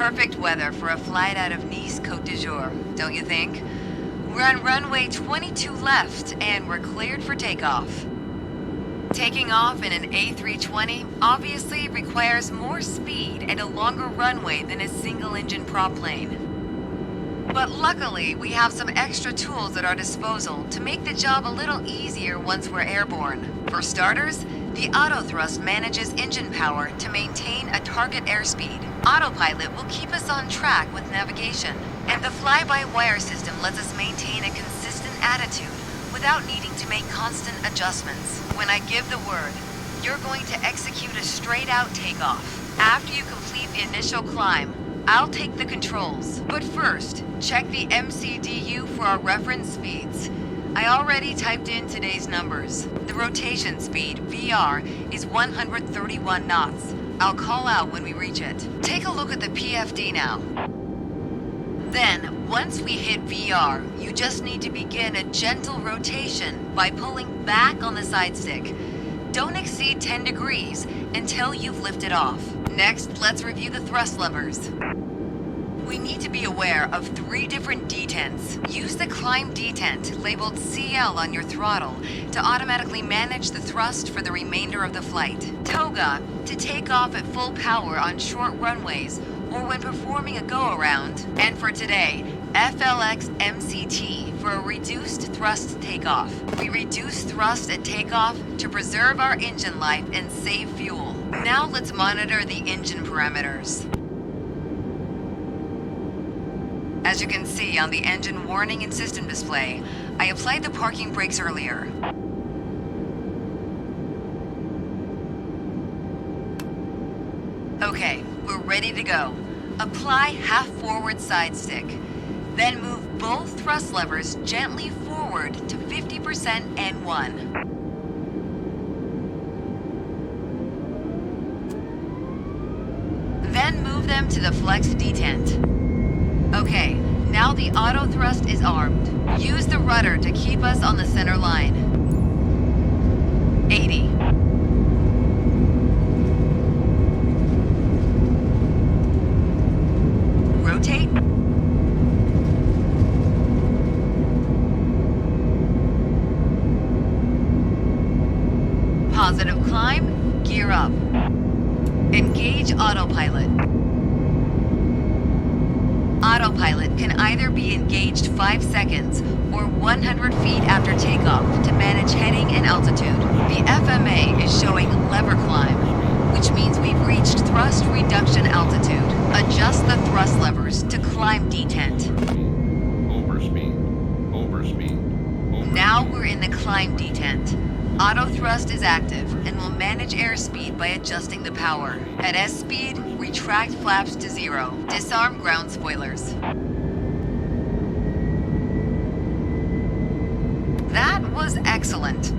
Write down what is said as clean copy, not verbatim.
Perfect weather for a flight out of Nice Côte d'Azur, don't you think? We're on runway 22 left, and we're cleared for takeoff. Taking off in an A320 obviously requires more speed and a longer runway than a single-engine prop plane. But luckily, we have some extra tools at our disposal to make the job a little easier once we're airborne. For starters, the autothrust manages engine power to maintain a target airspeed. Autopilot will keep us on track with navigation, and the fly-by-wire system lets us maintain a consistent attitude without needing to make constant adjustments. When I give the word, you're going to execute a straight-out takeoff. After you complete the initial climb, I'll take the controls. But first, check the MCDU for our reference speeds. I already typed in today's numbers. The rotation speed, VR, is 131 knots. I'll call out when we reach it. Take a look at the PFD now. Then, once we hit VR, you just need to begin a gentle rotation by pulling back on the side stick. Don't exceed 10 degrees until you've lifted off. Next, let's review the thrust levers. We need to be aware of 3 different detents. Use the climb detent labeled CL on your throttle to automatically manage the thrust for the remainder of the flight. Toga to take off at full power on short runways or when performing a go-around. And for today, FLX MCT for a reduced thrust takeoff. We reduce thrust at takeoff to preserve our engine life and save fuel. Now let's monitor the engine parameters. As you can see on the engine warning and system display, I applied the parking brakes earlier. Okay, we're ready to go. Apply half forward side stick. Then move both thrust levers gently forward to 50% N1. Then move them to the flex detent. Okay, now the auto thrust is armed. Use the rudder to keep us on the center line. 80. Rotate. Positive climb, gear up. Engage autopilot. Autopilot can either be engaged 5 seconds or 100 feet after takeoff to manage heading and altitude. The FMA is showing lever climb, which means we've reached thrust reduction altitude. Adjust the thrust levers to climb detent. Overspeed. Now we're in the climb detent. Auto thrust is active and will manage airspeed by adjusting the power. At S speed, retract flaps to 0. Disarm ground spoilers. That was excellent.